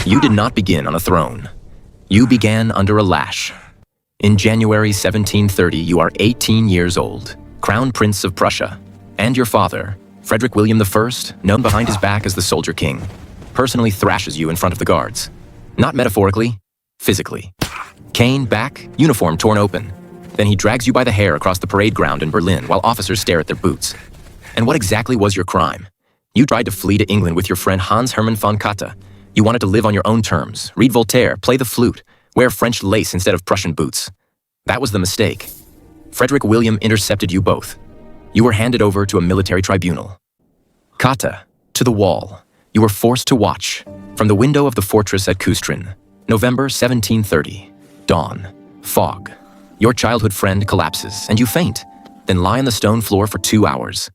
You did not begin on a throne. You began under a lash. In January 1730, you are 18 years old, Crown Prince of Prussia, and your father, Frederick William I, known behind his back as the Soldier King, personally thrashes you in front of the guards. Not metaphorically, physically. Cane, back, uniform torn open. Then he drags you by the hair across the parade ground in Berlin while officers stare at their boots. And what exactly was your crime? You tried to flee to England with your friend Hans Hermann von Katte. You wanted to live on your own terms, read Voltaire, play the flute, wear French lace instead of Prussian boots. That was the mistake. Frederick William intercepted you both. You were handed over to a military tribunal. Katte, to the wall. You were forced to watch. From the window of the fortress at Kustrin, November 1730. Dawn. Fog. Your childhood friend collapses, and you faint, then lie on the stone floor for 2 hours.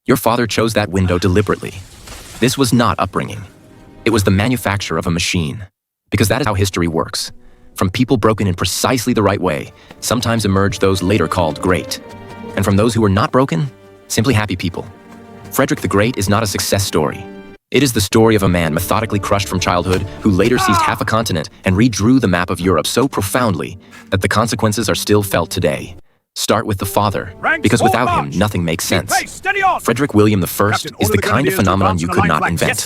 Your father chose that window deliberately. This was not upbringing. It was the manufacture of a machine. Because that is how history works. From people broken in precisely the right way, sometimes emerge those later called great. And from those who were not broken, simply happy people. Frederick the Great is not a success story. It is the story of a man methodically crushed from childhood who later seized half a continent and redrew the map of Europe so profoundly that the consequences are still felt today. Start with the father, because without him, nothing makes sense. Frederick William I is the kind of phenomenon you could not invent.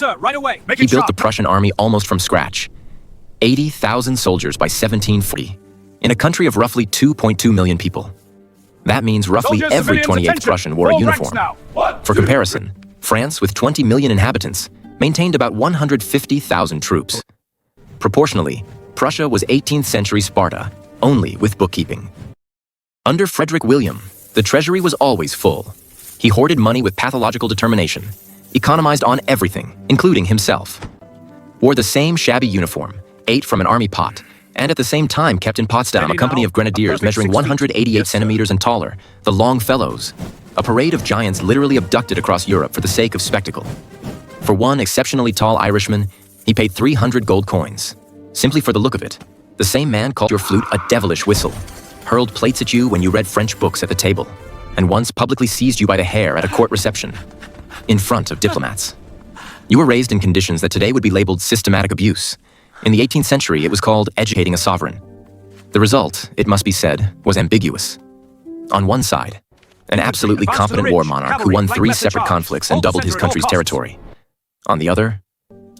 He built the Prussian army almost from scratch. 80,000 soldiers by 1740, in a country of roughly 2.2 million people. That means roughly every 28th Prussian wore a uniform. For comparison, France, with 20 million inhabitants, maintained about 150,000 troops. Proportionally, Prussia was 18th century Sparta, only with bookkeeping. Under Frederick William, the treasury was always full. He hoarded money with pathological determination, economized on everything, including himself. Wore the same shabby uniform, ate from an army pot, and at the same time kept in Potsdam a company of grenadiers measuring 188 centimeters and taller, the Longfellows, a parade of giants literally abducted across Europe for the sake of spectacle. For one exceptionally tall Irishman, he paid 300 gold coins. Simply for the look of it, the same man called your flute a devilish whistle, hurled plates at you when you read French books at the table, and once publicly seized you by the hair at a court reception, in front of diplomats. You were raised in conditions that today would be labeled systematic abuse. In the 18th century, it was called educating a sovereign. The result, it must be said, was ambiguous. On one side, an absolutely competent war monarch who won 3 separate conflicts and doubled his country's territory. On the other,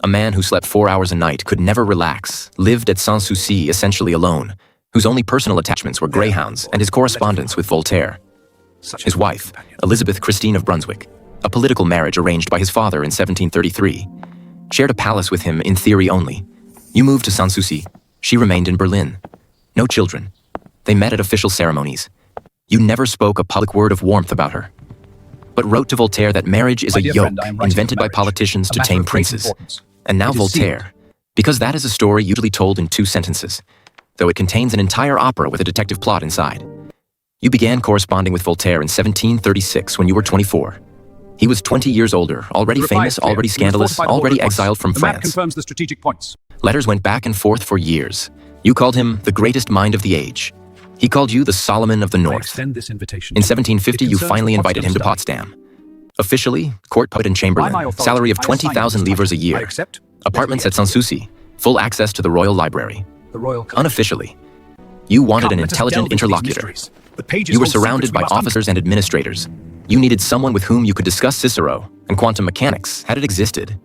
a man who slept 4 hours a night, could never relax, lived at Sans Souci essentially alone, whose only personal attachments were greyhounds and his correspondence with Voltaire. His wife, Elizabeth Christine of Brunswick, a political marriage arranged by his father in 1733, shared a palace with him in theory only. You moved to Sans Souci. She remained in Berlin. No children. They met at official ceremonies. You never spoke a public word of warmth about her, but wrote to Voltaire that marriage is a yoke invented by politicians to tame princes. And now Voltaire, because that is a story usually told in 2 sentences, though it contains an entire opera with a detective plot inside. You began corresponding with Voltaire in 1736 when you were 24. He was 20 years older, already famous, already scandalous, already exiled from France. Confirms the strategic points. Letters went back and forth for years. You called him the greatest mind of the age. He called you the Solomon of the North. In 1750, you finally invited him to Potsdam. Officially, court poet and chamberlain, salary of 20,000 livres a year. Apartments at Sans Souci, full access to the royal library. Unofficially, you wanted an intelligent interlocutor. You were surrounded by officers and administrators. You needed someone with whom you could discuss Cicero and quantum mechanics, had it existed.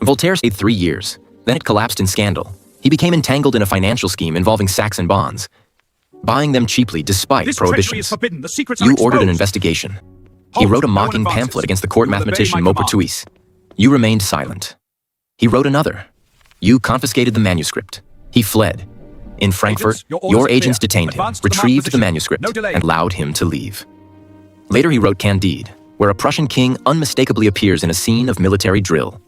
Voltaire stayed 3 years, then it collapsed in scandal. He became entangled in a financial scheme involving Saxon bonds, buying them cheaply despite prohibitions. You ordered an investigation. He wrote a mocking pamphlet against the court mathematician Maupertuis. You remained silent. He wrote another. You confiscated the manuscript. He fled. In Frankfurt, your agents detained him, retrieved the manuscript, and allowed him to leave. Later he wrote Candide, where a Prussian king unmistakably appears in a scene of military drill.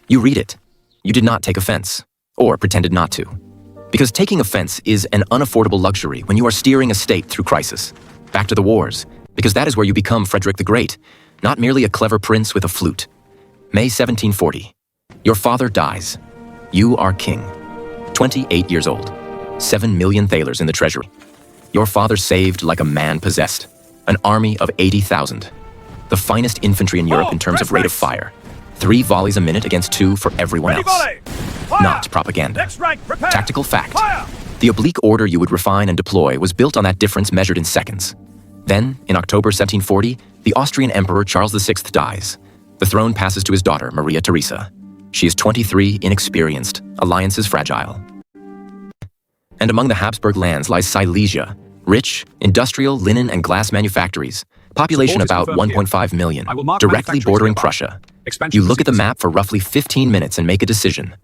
You read it. You did not take offense, or pretended not to. Because taking offense is an unaffordable luxury when you are steering a state through crisis. Back to the wars, because that is where you become Frederick the Great, not merely a clever prince with a flute. May 1740. Your father dies. You are king. 28 years old. 7 million thalers in the treasury. Your father saved like a man possessed. An army of 80,000. The finest infantry in Europe in terms of rate of fire. 3 volleys a minute against 2 for everyone Ready, else. volley. Fire. Not propaganda. Next rank, prepare. Tactical fact. Fire. The oblique order you would refine and deploy was built on that difference measured in seconds. Then, in October 1740, the Austrian Emperor Charles VI dies. The throne passes to his daughter, Maria Theresa. She is 23, inexperienced, alliances fragile. And among the Habsburg lands lies Silesia, rich, industrial, linen and glass manufactories, population about 1.5 million, directly bordering Prussia. You look at the map for roughly 15 minutes and make a decision.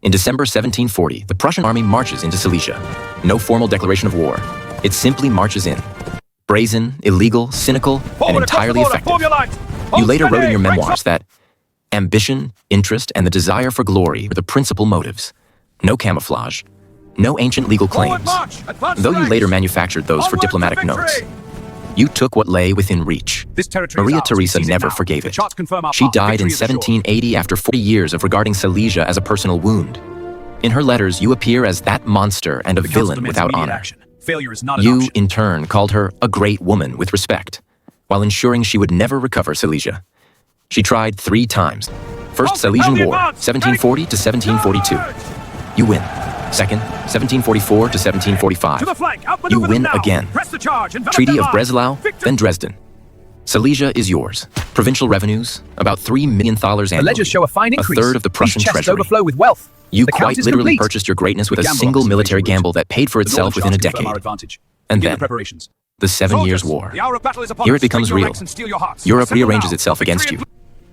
In December 1740, the Prussian army marches into Silesia. No formal declaration of war. It simply marches in. Brazen, illegal, cynical, and entirely effective. You later wrote in your memoirs that ambition, interest, and the desire for glory were the principal motives. No camouflage. No ancient legal claims. Though you later manufactured those for diplomatic notes. You took what lay within reach. Maria Theresa never forgave it. She died in 1780 after 40 years of regarding Silesia as a personal wound. In her letters, you appear as that monster and a villain without honor. You, in turn, called her a great woman with respect, while ensuring she would never recover Silesia. She tried 3 times. First Silesian War, 1740 to 1742. You win. Second, 1744 to 1745. You win again. Treaty of Breslau, then Dresden. Silesia is yours. Provincial revenues, about $3 million annually. The ledgers show a fine increase. A third of the Prussian These chests treasury. overflow with wealth. You The count quite is literally complete. purchased your greatness with a Gamble single on military Silesia gamble that paid for itself within a decade. And then, the 7 Years' War. Here it becomes real. Europe rearranges itself against you.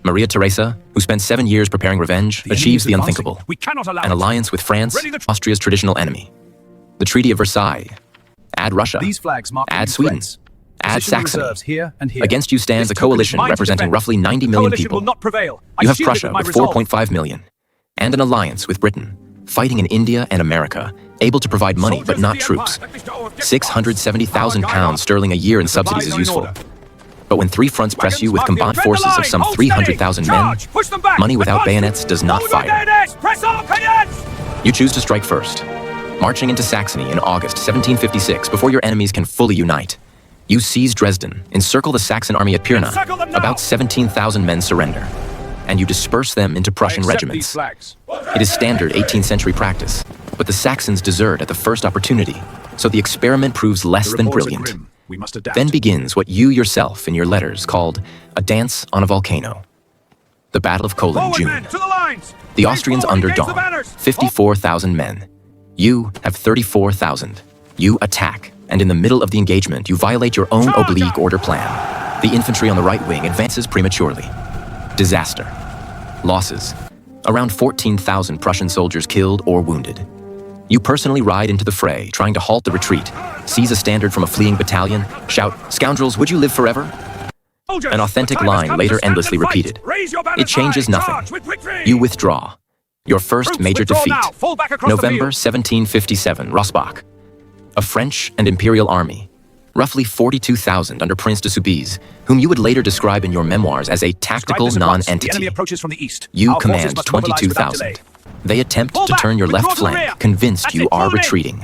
Maria Theresa, who spent 7 years preparing revenge, achieves the unthinkable. An alliance with France, Austria's traditional enemy. The Treaty of Versailles. Add Russia. These flags mark Add new Sweden. threats. Add Positional Saxony. reserves here and here. Against you stands a This token coalition is mine to representing defend. roughly 90 The million coalition people. will not prevail. I You have shield it Prussia with my with resolve. 4.5 million. And an alliance with Britain, fighting in India and America, able to provide money but not troops. 670,000 pounds sterling a year in subsidies is useful. But when 3 fronts press you with combined forces of some 300,000 men, money without bayonets does not fire. You choose to strike first, marching into Saxony in August 1756 before your enemies can fully unite. You seize Dresden, encircle the Saxon army at Pirna. About 17,000 men surrender, and you disperse them into Prussian regiments. It is standard 18th century practice, but the Saxons desert at the first opportunity, so the experiment proves less than brilliant. Then begins what you yourself in your letters called a dance on a volcano. The Battle of Kolin, June. The Austrians under dawn, 54,000 men. You have 34,000. You attack, and in the middle of the engagement, you violate your own oblique order plan. The infantry on the right wing advances prematurely. Disaster. Losses. Around 14,000 Prussian soldiers killed or wounded. You personally ride into the fray, trying to halt the retreat, seize a standard from a fleeing battalion, shout, "Scoundrels, would you live forever?" An authentic line later endlessly repeated. It changes nothing. You withdraw. Your first major defeat. November 1757, Rossbach. A French and Imperial army. Roughly 42,000 under Prince de Soubise, whom you would later describe in your memoirs as a tactical non-entity. You command 22,000. They attempt to turn your left flank, convinced you are retreating.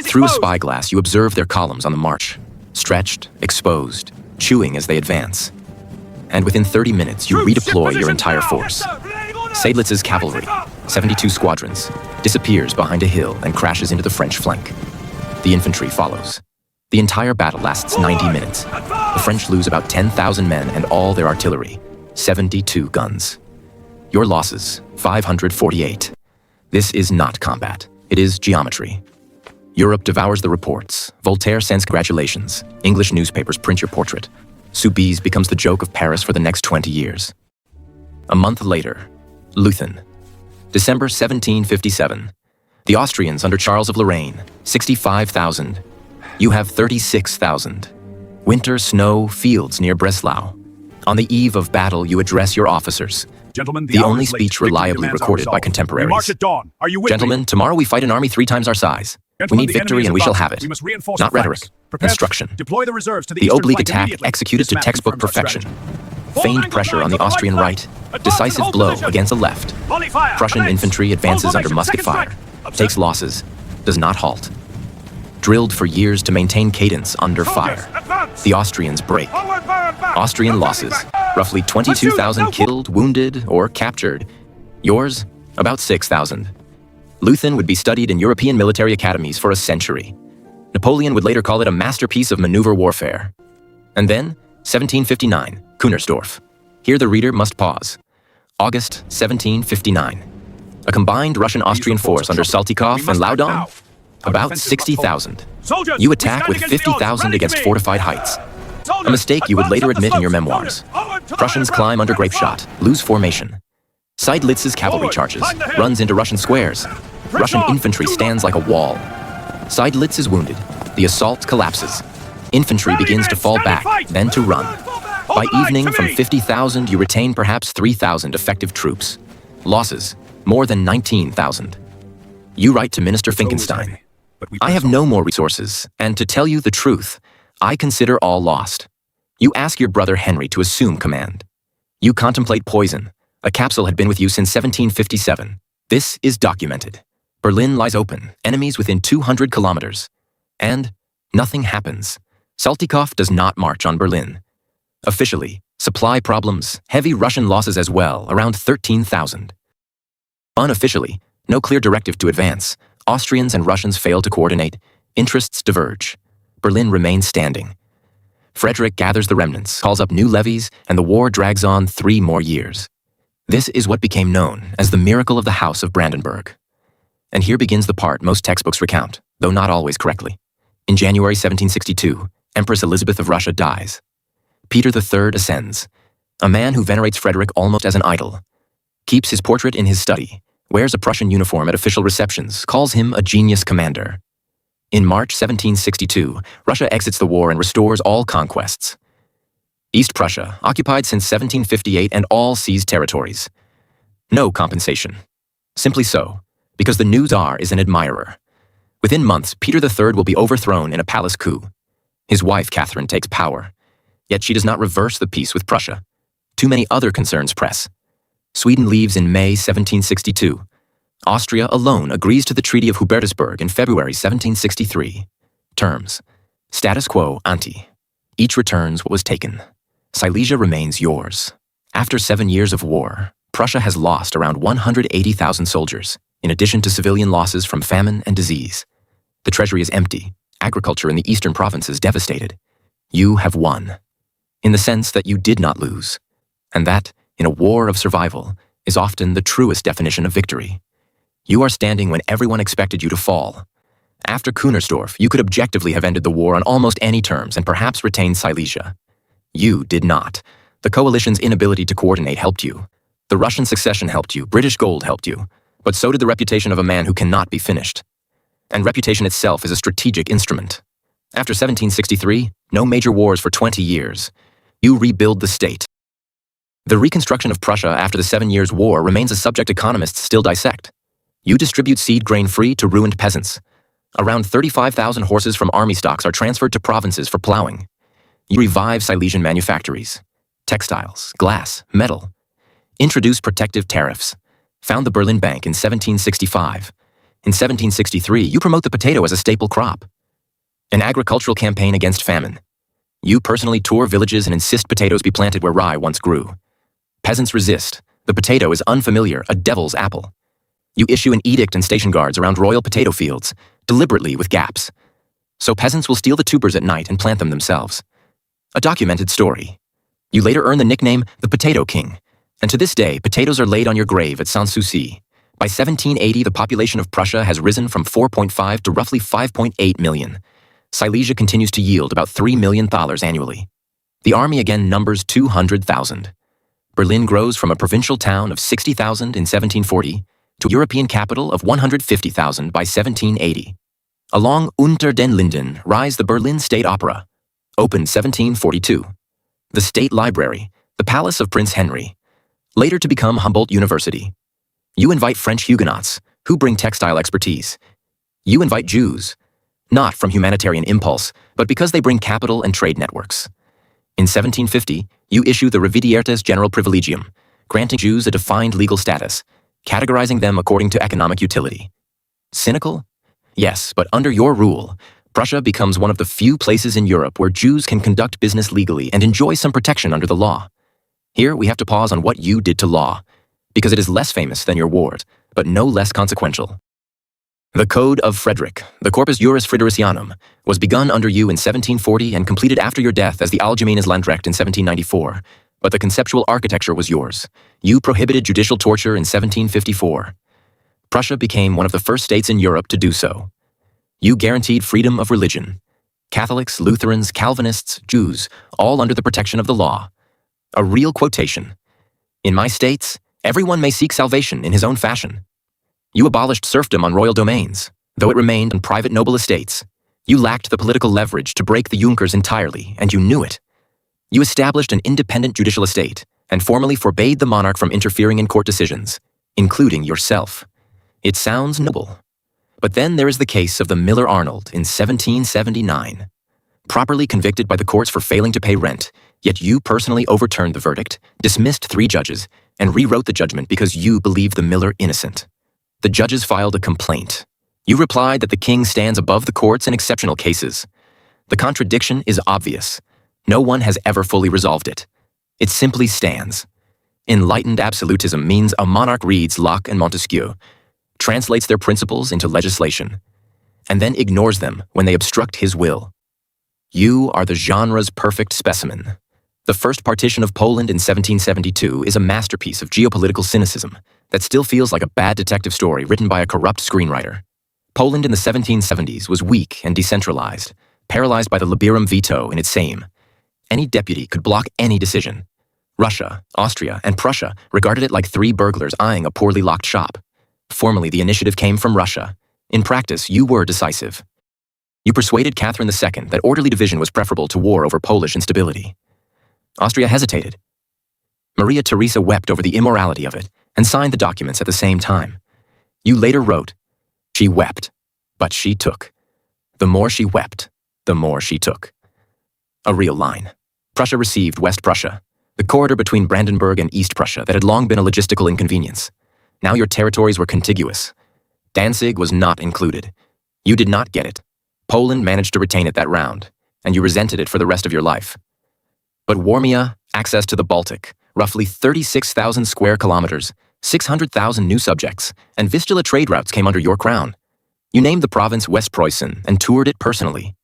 Through a spyglass, you observe their columns on the march, stretched, exposed, chewing as they advance. And within 30 minutes, you redeploy your entire force. Seydlitz's cavalry, 72 squadrons, disappears behind a hill and crashes into the French flank. The infantry follows. The entire battle lasts 90 minutes. The French lose about 10,000 men and all their artillery, 72 guns. Your losses, 548. This is not combat. It is geometry. Europe devours the reports. Voltaire sends congratulations. English newspapers print your portrait. Soubise becomes the joke of Paris for the next 20 years. A month later, Leuthen. December 1757. The Austrians under Charles of Lorraine, 65,000. You have 36,000. Winter, snow, fields near Breslau. On the eve of battle, you address your officers. Gentlemen, The only speech reliably recorded by contemporaries. March at dawn. Are you with Gentlemen, me? tomorrow we fight an army 3 times our size. We need victory and we shall have it. We must reinforce Not the rhetoric, flanks. Prepare instruction. Deploy the reserves to the The eastern oblique flank attack immediately. executed This to map textbook confirms our perfection. strategy. Feigned pressure on the Austrian right. Decisive blow against the left. Prussian infantry advances under musket fire. Takes losses. Does not halt. Drilled for years to maintain cadence under fire. The Austrians break. Austrian losses. roughly 22,000 killed, wounded, or captured. Yours, about 6,000. Leuthen would be studied in European military academies for a century. Napoleon would later call it a masterpiece of maneuver warfare. And then, 1759, Kunersdorf. Here the reader must pause. August 1759. A combined Russian-Austrian force under Saltykov and Laudon? About 60,000. You attack with 50,000 against fortified heights. A mistake you would later admit in your memoirs. Prussians climb under grapeshot, lose formation. Seydlitz's cavalry charges, runs into Russian squares. Russian infantry stands like a wall. Seydlitz is wounded. The assault collapses. Infantry begins to fall back, then to run. By evening, from 50,000, you retain perhaps 3,000 effective troops. Losses, more than 19,000. You write to Minister Finkenstein. I have no more resources, and to tell you the truth, I consider all lost. You ask your brother Henry to assume command. You contemplate poison. A capsule had been with you since 1757. This is documented. Berlin lies open, enemies within 200 kilometers. And nothing happens. Saltykov does not march on Berlin. Officially, supply problems, heavy Russian losses as well, around 13,000. Unofficially, no clear directive to advance. Austrians and Russians fail to coordinate. Interests diverge. Berlin remains standing. Frederick gathers the remnants, calls up new levies, and the war drags on 3 more years. This is what became known as the miracle of the House of Brandenburg. And here begins the part most textbooks recount, though not always correctly. In January 1762, Empress Elizabeth of Russia dies. Peter III ascends, a man who venerates Frederick almost as an idol, keeps his portrait in his study, wears a Prussian uniform at official receptions, calls him a genius commander. In March 1762, Russia exits the war and restores all conquests. East Prussia, occupied since 1758 and all seized territories. No compensation. Simply so, because the new Tsar is an admirer. Within months, Peter III will be overthrown in a palace coup. His wife, Catherine, takes power. Yet she does not reverse the peace with Prussia. Too many other concerns press. Sweden leaves in May 1762. Austria alone agrees to the Treaty of Hubertusburg in February 1763. Terms: status quo ante. Each returns what was taken. Silesia remains yours. After 7 years of war, Prussia has lost around 180,000 soldiers, in addition to civilian losses from famine and disease. The treasury is empty, agriculture in the eastern provinces devastated. You have won, in the sense that you did not lose, and that, in a war of survival, is often the truest definition of victory. You are standing when everyone expected you to fall. After Kunersdorf, you could objectively have ended the war on almost any terms and perhaps retained Silesia. You did not. The coalition's inability to coordinate helped you. The Russian succession helped you, British gold helped you, but so did the reputation of a man who cannot be finished. And reputation itself is a strategic instrument. After 1763, no major wars for 20 years. You rebuild the state. The reconstruction of Prussia after the 7 Years' War remains a subject economists still dissect. You distribute seed grain-free to ruined peasants. Around 35,000 horses from army stocks are transferred to provinces for plowing. You revive Silesian manufactories, textiles, glass, metal. Introduce protective tariffs. Found the Berlin Bank in 1765. In 1763, you promote the potato as a staple crop. An agricultural campaign against famine. You personally tour villages and insist potatoes be planted where rye once grew. Peasants resist. The potato is unfamiliar, a devil's apple. You issue an edict and station guards around royal potato fields, deliberately with gaps. So peasants will steal the tubers at night and plant them themselves. A documented story. You later earn the nickname the Potato King, and to this day, potatoes are laid on your grave at Sanssouci. By 1780, the population of Prussia has risen from 4.5 to roughly 5.8 million. Silesia continues to yield about $3 million annually. The army again numbers 200,000. Berlin grows from a provincial town of 60,000 in 1740 to a European capital of 150,000 by 1780. Along Unter den Linden rise the Berlin State Opera, opened 1742. The State Library, the Palace of Prince Henry, later to become Humboldt University. You invite French Huguenots, who bring textile expertise. You invite Jews, not from humanitarian impulse, but because they bring capital and trade networks. In 1750, you issue the Revidiertes General Privilegium, granting Jews a defined legal status, categorizing them according to economic utility. Cynical? Yes, but under your rule, Prussia becomes one of the few places in Europe where Jews can conduct business legally and enjoy some protection under the law. Here we have to pause on what you did to law, because it is less famous than your wars, but no less consequential. The Code of Frederick, the Corpus Juris Fridericianum, was begun under you in 1740 and completed after your death as the Allgemeines Landrecht in 1794, but the conceptual architecture was yours. You prohibited judicial torture in 1754. Prussia became one of the first states in Europe to do so. You guaranteed freedom of religion. Catholics, Lutherans, Calvinists, Jews, all under the protection of the law. A real quotation. In my states, everyone may seek salvation in his own fashion. You abolished serfdom on royal domains, though it remained on private noble estates. You lacked the political leverage to break the Junkers entirely, and you knew it. You established an independent judicial estate, and formally forbade the monarch from interfering in court decisions, including yourself. It sounds noble. But then there is the case of the Miller Arnold in 1779. Properly convicted by the courts for failing to pay rent, yet you personally overturned the verdict, dismissed 3 judges, and rewrote the judgment because you believed the Miller innocent. The judges filed a complaint. You replied that the king stands above the courts in exceptional cases. The contradiction is obvious. No one has ever fully resolved it. It simply stands. Enlightened absolutism means a monarch reads Locke and Montesquieu, translates their principles into legislation, and then ignores them when they obstruct his will. You are the genre's perfect specimen. The first partition of Poland in 1772 is a masterpiece of geopolitical cynicism that still feels like a bad detective story written by a corrupt screenwriter. Poland in the 1770s was weak and decentralized, paralyzed by the Liberum veto in its Sejm. Any deputy could block any decision. Russia, Austria, and Prussia regarded it like 3 burglars eyeing a poorly locked shop. Formally, the initiative came from Russia. In practice, you were decisive. You persuaded Catherine II that orderly division was preferable to war over Polish instability. Austria hesitated. Maria Theresa wept over the immorality of it and signed the documents at the same time. You later wrote, "She wept, but she took. The more she wept, the more she took." A real line. Prussia received West Prussia, the corridor between Brandenburg and East Prussia that had long been a logistical inconvenience. Now your territories were contiguous. Danzig was not included. You did not get it. Poland managed to retain it that round, and you resented it for the rest of your life. But Warmia, access to the Baltic, roughly 36,000 square kilometers, 600,000 new subjects, and Vistula trade routes came under your crown. You named the province West Preussen and toured it personally.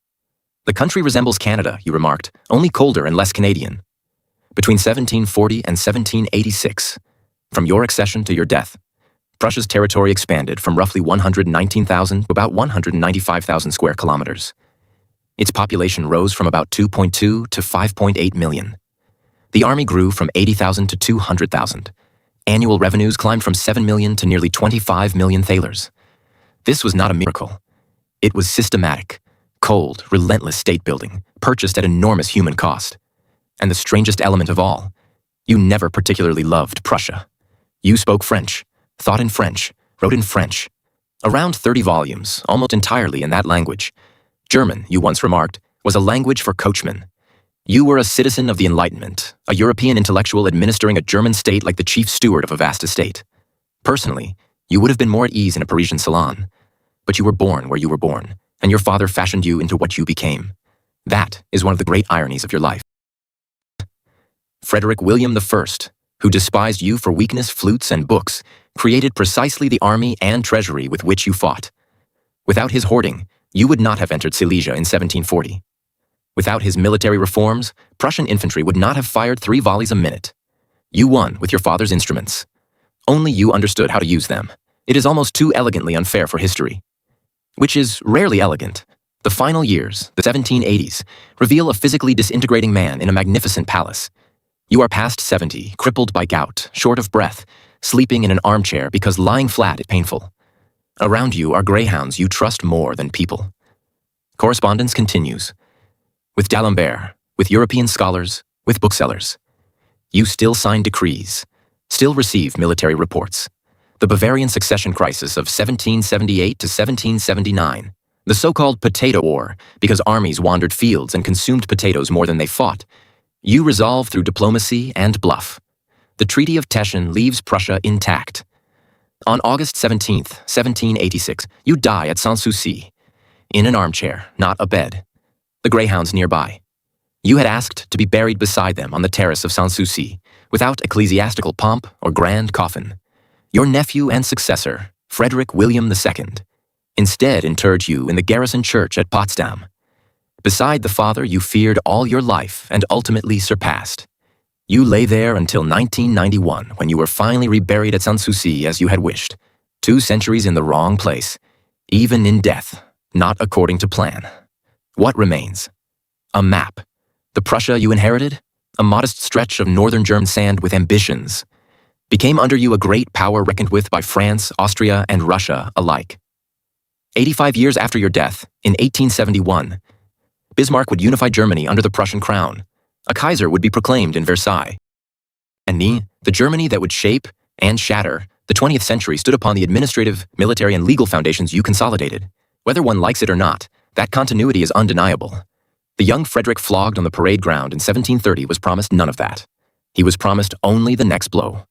The country resembles Canada, you remarked, only colder and less Canadian. Between 1740 and 1786, from your accession to your death, Prussia's territory expanded from roughly 119,000 to about 195,000 square kilometers. Its population rose from about 2.2 to 5.8 million. The army grew from 80,000 to 200,000. Annual revenues climbed from 7 million to nearly 25 million thalers. This was not a miracle. It was systematic, cold, relentless state building, purchased at enormous human cost. And the strangest element of all, you never particularly loved Prussia. You spoke French, thought in French, wrote in French. Around 30 volumes, almost entirely in that language. German, you once remarked, was a language for coachmen. You were a citizen of the Enlightenment, a European intellectual administering a German state like the chief steward of a vast estate. Personally, you would have been more at ease in a Parisian salon. But you were born where you were born, and your father fashioned you into what you became. That is one of the great ironies of your life. Frederick William I, who despised you for weakness, flutes, and books, created precisely the army and treasury with which you fought. Without his hoarding, you would not have entered Silesia in 1740. Without his military reforms, Prussian infantry would not have fired 3 volleys a minute. You won with your father's instruments. Only you understood how to use them. It is almost too elegantly unfair for history. Which is rarely elegant. The final years, the 1780s, reveal a physically disintegrating man in a magnificent palace. You are past 70, crippled by gout, short of breath, sleeping in an armchair because lying flat is painful. Around you are greyhounds you trust more than people. Correspondence continues. With D'Alembert, with European scholars, with booksellers. You still sign decrees, still receive military reports. The Bavarian succession crisis of 1778 to 1779, the so-called Potato War, because armies wandered fields and consumed potatoes more than they fought, you resolve through diplomacy and bluff. The Treaty of Teschen leaves Prussia intact. On August 17th, 1786, you die at Sanssouci, in an armchair, not a bed. The greyhounds nearby. You had asked to be buried beside them on the terrace of Sanssouci, without ecclesiastical pomp or grand coffin. Your nephew and successor, Frederick William II, instead interred you in the garrison church at Potsdam, beside the father you feared all your life and ultimately surpassed. You lay there until 1991, when you were finally reburied at Sanssouci as you had wished. 2 centuries in the wrong place, even in death, not according to plan. What remains? A map. The Prussia you inherited? A modest stretch of northern German sand with ambitions, became under you a great power reckoned with by France, Austria, and Russia alike. 85 years after your death, in 1871, Bismarck would unify Germany under the Prussian crown. A Kaiser would be proclaimed in Versailles. And the Germany that would shape and shatter the 20th century stood upon the administrative, military, and legal foundations you consolidated. Whether one likes it or not, that continuity is undeniable. The young Frederick flogged on the parade ground in 1730 was promised none of that. He was promised only the next blow.